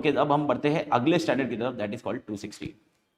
Okay अब हम बढ़ते हैं अगले स्टैंडर्ड की तरफ, दैट इज कॉल्ड 260।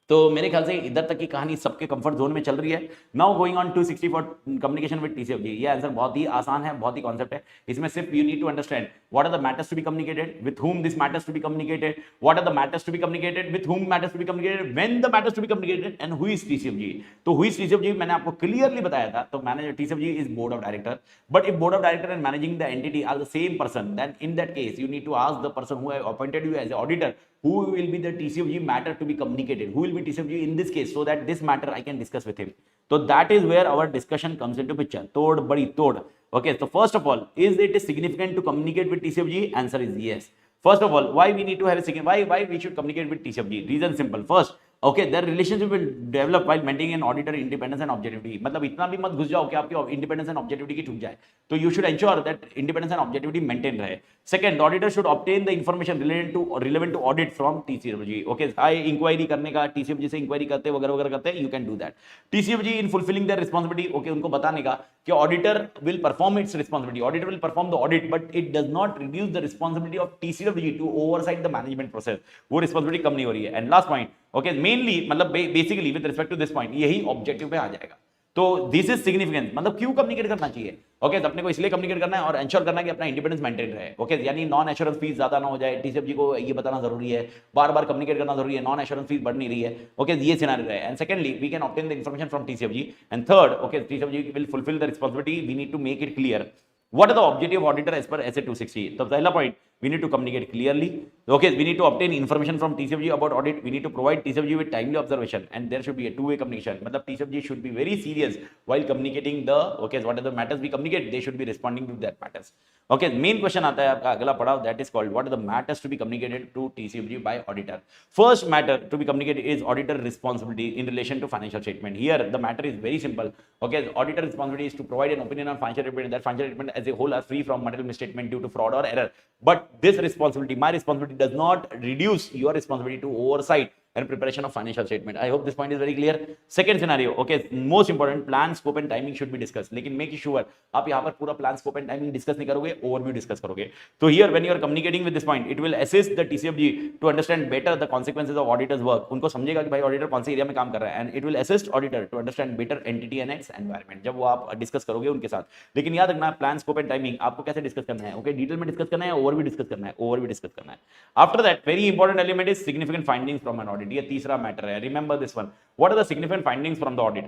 तो मेरे ख्याल से इधर तक की कहानी सबके कंफर्ट जोन में चल रही है। Now going on 260 for communication with TCFG. ये आंसर बहुत ही आसान है, बहुत ही कॉन्सेप्ट है। इसमें सिर्फ you need to understand what are the matters to be communicated, with whom this matters to be communicated, what are the matters to be communicated, with whom matters to be communicated, when the matters to be communicated, and who is TCFG. तो who is टीसीएफजी मैंने आपको clearly बताया था। तो manager TCFG is board of director, but if board of director and managing the entity are the same person, then in that case you need to ask the person who have appointed you as an auditor who will be the TCFG matter to be communicated, who will be TCFG in this case, so that this matter I can discuss with him. So that is where our discussion comes into picture. Tod badi tod. Okay, so first of all, is it significant to communicate with TCFG? Answer is yes. First of all, why we need to have a significant, why we should communicate with TCFG? Reason simple. First, okay, their relationship will develop while maintaining an auditor independence and objectivity. मतलब इतना भी मत घुस जाओ कि आपकी independence and objectivity की ठुक जाए। तो you should ensure that independence and objectivity maintain रहे। Second, auditor should obtain the information relevant to audit from TCFG. Okay, high inquiry करने का, टीसीएफजी से इंक्वायरी करते वगैरह वगैरह करते हैं, you can do that. TCFG in fulfilling their responsibility, okay, उनको बताने का कि auditor will perform its responsibility, auditor will perform the audit, but it does not reduce the responsibility of TCFG to oversight the management process. वो responsibility कम नहीं हो रही है। And last point, okay, mainly मतलब basically with respect to this point, यही objective पे आ जाएगा। तो दिस इज सिग्निफिकेंट, मतलब क्यों कम्युनिकेट करना चाहिए। ओके, तो अपने को इसलिए कम्युनिकेट करना है और एंश्योर करना है कि अपना इंडिपेंडेंस मेंटेन रहे। ओके, यानी नॉन एश्योरेंस फीस ज्यादा ना हो जाए, टीसीएफजी को ये बताना जरूरी है, बार बार कम्युनिकेट करना जरूरी है, नॉन एश्योरेंस फीस बढ़ नहीं रही है। ओके, ये सिनेरियो है। And secondly, we can obtain the information from TCFG. And third, okay, TCFG will fulfil the responsibility, we need to make it clear what are the objective of auditor as per SA 260. So पहला point, we need to communicate clearly. Okay, we need to obtain information from TCFG about audit. We need to provide TCFG with timely observation, and there should be a two-way communication. मतलब TCFG should be very serious while communicating the, okay, what are the matters we communicate, they should be responding to that matters. Okay, main question आता है आपका अगला पड़ाव, that is called what are the matters to be communicated to TCFG by auditor. First matter to be communicated is auditor responsibility in relation to financial statement. Here the matter is very simple. Okay, the auditor responsibility is to provide an opinion on financial statement, that financial statement as a whole are free from material misstatement due to fraud or error. But this responsibility, my responsibility, does not reduce your responsibility to oversight and preparation of financial statement. I hope this point is very clear. Second scenario, okay, most important, plan, scope and timing should be discussed. लेकिन make sure आप यहाँ पर पूरा plan, scope and timing discuss नहीं करोगे, overview discuss करोगे। तो here when you are communicating with this point, it will assist the TCFG to understand better the consequences of auditor's work. उनको समझेगा कि भाई ऑडिटर कौन से एरिया में काम कर रहा है, and it will assist auditor to understand better entity and its environment जब वो आप डिस्कस करोगे उनके साथ। लेकिन याद रखना, प्लान, स्कोप एंड टाइमिंग आपको कैसे डिस्कस करना है। ओके, डिटेल में डिस्कस करना है, ओवरव्यू डिस्कस करना है, ओवरव्यू डिस्कस करना है। After that very important element is significant findings from an audit. ये तीसरा मैटर है, remember this one. What are the significant findings from the audit.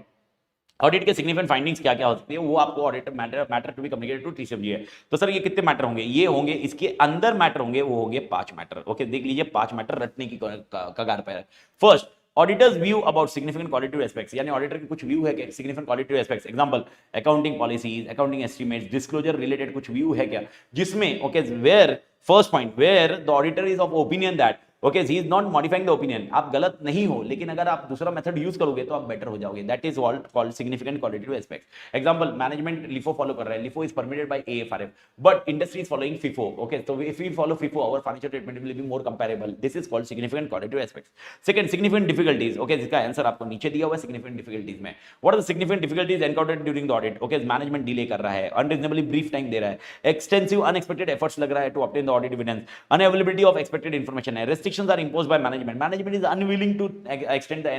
Audit के सिग्निफिकेंट फाइंडिंग्स क्या क्या हो सकती है, वो आपको audit matter to be communicated to TCFG है। तो सर ये कितने मैटर होंगे, ये होंगे, इसके अंदर मैटर होंगे, वो होंगे 5 मैटर। ओके, देख लीजिए 5 मैटर रटने की कगार पर है। First, auditors view about significant qualitative aspects, यानी ऑडिटर के कुछ व्यू है क्या significant qualitative aspects. Example, accounting policies, accounting estimates, disclosure related कुछ व्यू है क्या, जिसमें okay where first point, where the auditor is of opinion that okay he is not modifying the opinion. आप गलत नहीं हो, लेकिन अगर आप दूसरा मेथड यूज करोगे तो आप बेटर हो जाओगे। That is called significant qualitative aspects. Example, management LIFO follow कर रहा है, LIFO is permitted by AFRF, but industry is following FIFO. Okay, तो if we follow FIFO our financial statement will be more comparable. This is called significant qualitative aspects. Second, significant difficulties. Okay, जिसका answer आपको नीचे दिया हुआ है, significant difficulties में what are the significant difficulties encountered during the audit. Okay, management delay कर रहा है, अनरीजनेबली ब्रीफ टाइम दे रहा है, एक्सटेंसिव अनएक्सपेक्टेड एफर्ट्स लग रहा है to obtain the audit evidence, unavailability of expected information है, restrictions are imposed by management is unwilling to extend the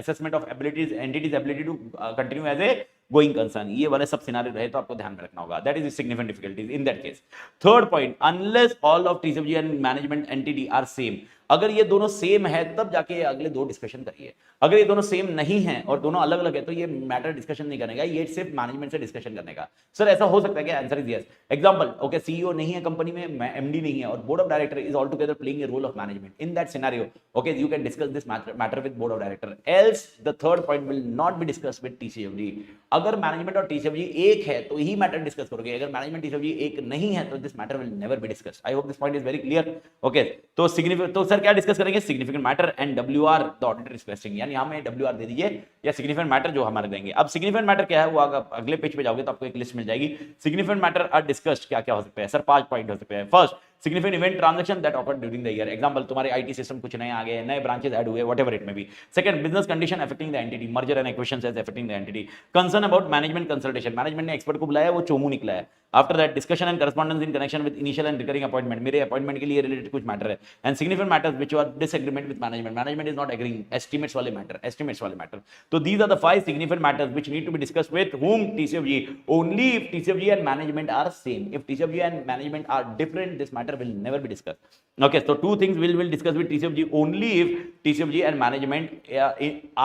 assessment of entity's ability to continue as a going concern. ये वाले सब scenario रहे तो आपको ध्यान में रखना होगा। That is significant difficulties in that case. Third point, unless all of TCFG and management entity are same, अगर ये दोनों सेम है तब जाके अगले दो डिस्कशन करिए। अगर ये दोनों सेम नहीं है और दोनों अलग अलग है तो ये मैटर डिस्कशन नहीं करने का, ये सिर्फ मैनेजमेंट से डिस्कशन करने का। सर ऐसा हो सकता है क्या, answer is yes. Example, okay, CEO नहीं है कंपनी में, एमडी नहीं है, और board of director is all together playing a role of management. In that scenario okay you can discuss this matter with board of director, else the third point will not be discussed with TCFG. अगर management और टीसीएफजी एक है तो ही matter discuss करोगे, अगर management टीसीएफजी एक नहीं है तो this matter will never be discussed. I hope this point is very clear. Okay, तो सिग्निफिकेंट, तो सर क्या डिस्कस करेंगे, significant matter and WR the auditor is requesting, यानी हमें WR दे दीजिए या सिग्निफिकेंट मैटर जो हमारे देंगे। अब सिग्निफिकेंट मैटर क्या है वो अगले पेज पे जाओगे तो आपको एक लिस्ट मिल जाएगी। सिग्निफिकेंट मैटर आर डिस्कस्ड, क्या क्या हो सकते हैं सर, 5 पॉइंट हो सकते हैं। First, significant event transaction that occurred during the year. Example, तुम्हारे IT system कुछ नए आ गए, नए branches add हुए, whatever it may be. Second, business condition affecting the entity, merger and acquisitions as affecting the entity. Concern about management consultation, management ने expert को बुलाया, वो चोमू निकला है. After that, discussion and correspondence in connection with initial and recurring appointment. मेरे appointment के लिए related कुछ matter है. And significant matters which are disagreement with management. Management is not agreeing. Estimates वाले matter. So these are the 5 significant matters which need to be discussed with whom? TCFG. Only if TCFG and management are same. If TCFG and management are different, this matter will never be discussed. Okay, so 2 things we will discuss with TCFG only if TCFG and management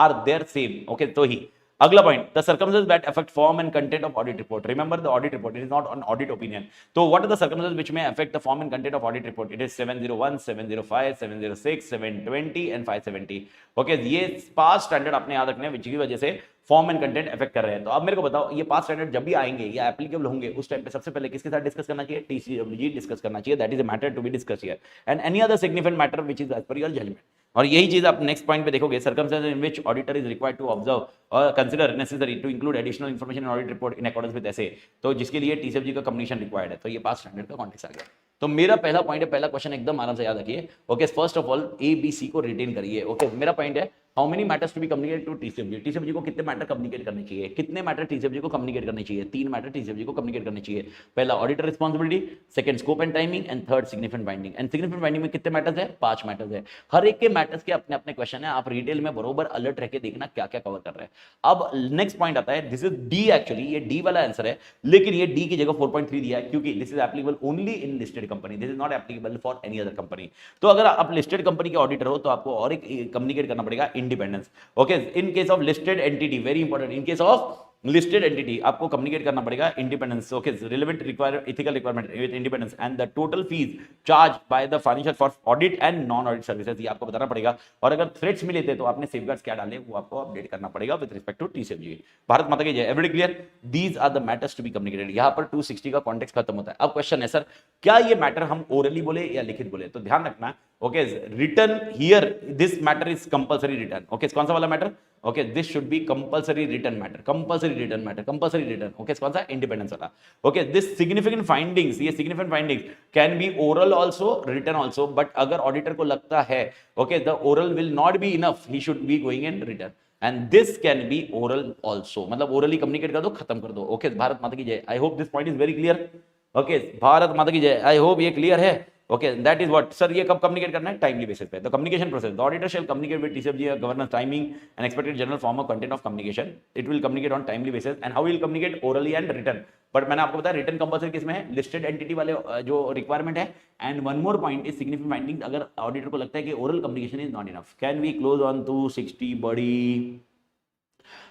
are there same. Okay, so he. अगला point, the circumstances that affect form and content of audit report. Remember the audit report, it is not on audit opinion. तो what are the circumstances which may affect the form and content of audit report? It is 701, 705, 706, 720 and 570. Okay, ये 5 standard आपने याद रखने हैं जिसकी वजह से form and content affect कर रहे हैं. तो अब मेरे को बताओ, ये 5 स्टैंडर्ड जब भी आएंगे या एप्लीकेबल होंगे उस टाइम पे सबसे पहले किसके साथ डिस्कस करना चाहिए? टीसीडब्ल्यूजी डिस्कस करना चाहिए. That is a matter to be discuss here. And any other significant matter which is as per your judgement. और यही चीज आप नेक्स्ट पॉइंट पे देखोगे, circumstances in which auditor is required to observe और consider necessary to include additional information in audit report in accordance with SA. तो जिसके लिए टीसीएफजी का कम्युनिकेशन रिक्वायर्ड है. तो ये 5 स्टैंडर्ड का कॉन्टेक्स्ट आ गया. तो मेरा पहला पॉइंट है, पहला क्वेश्चन एकदम आराम से याद रखिए. Okay, first of all A B C को रिटेन करिए. ओके, मेरा पॉइंट है how many matters to be communicate to TCFG. TCFG को कितने मैटर कम्युनिकेट करने चाहिए? कितने मैटर टीसीएफजी को कम्युनिकेट करने चाहिए? 3 मैटर टीसीएफजी को कम्युनिकेट करने चाहिए. पहला auditor responsibility, second scope and timing and third significant binding. And significant binding में कितने मैटर्स है? 5 मैटर्स है. हर एक के मैटर्स के अपने अपने क्वेश्चन है. आप डिटेल में बरोबर अलर्ट रह के देखना क्या क्या कवर कर रहे हैं. अब नेक्स्ट पॉइंट आता है, दिस इज डी. एक्चुअली ये डी वाला आंसर है, लेकिन ये डी की जगह 4.3 दिया है क्योंकि this is applicable only in listed company. This is not applicable for any other company. तो अगर आप लिस्टेड कंपनी के ऑडिटर हो तो आपको और एक कम्युनिकेट करना पड़ेगा, independence. Okay, in case of listed entity, very important, in case of listed entity आपको कम्युनिकेट करना पड़ेगा independence. Okay, relevant ethical requirement with independence and the total fees charge by the financial for audit and non audit services. ये आपको बताना पड़ेगा. और अगर threats मिले थे तो आपने सेफगार्ड्स क्या डाले वो आपको अपडेट करना पड़ेगा with respect to TCFG. Bharat माता की जय. Everybody clear? These are the matters to be communicated. यहां पर 260 का कॉन्टेक्स्ट खत्म होता है. अब क्वेश्चन है, सर क्या ये मैटर हम ओरली बोले या लिखित बोले? तो ध्यान रखना. Okay, return here this matter is compulsory return. Okay, कौन सा वाला matter? Okay, this should be compulsory return matter. Compulsory return matter, compulsory return. Okay, कौन सा? इंडिपेंडेंस वाला. ओके, दिस सिग्निफिकेंट फाइंडिंग्स, ये significant findings can be oral also, return also. But अगर auditor को लगता है okay the oral will not be enough, he should be going in return. And this can be oral also, मतलब orally communicate कर दो, खत्म कर दो. ओके, भारत माता की जय. I hope this point is very clear. Okay, Bharat माता की जय. आई होप ये क्लियर है. Okay, that is what, sir, ये कब कम्युनिकेट करना है? टाइमली बेसिस पे. The communication process, the auditor shall communicate with TCFG governance timing and expected general form of content of communication. It will communicate on timely basis. And how will communicate? Orally and return. But मैंने आपको बताया return compulsory किसमें है? Listed entity वाले जो requirement है. And one more point is significant finding. अगर auditor को लगता है कि oral communication is not enough, can we close on 260 बड़ी.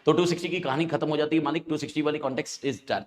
तो 260 की कहानी खत्म हो जाती है मालिक. 260 वाली कॉन्टेक्स्ट इज डन.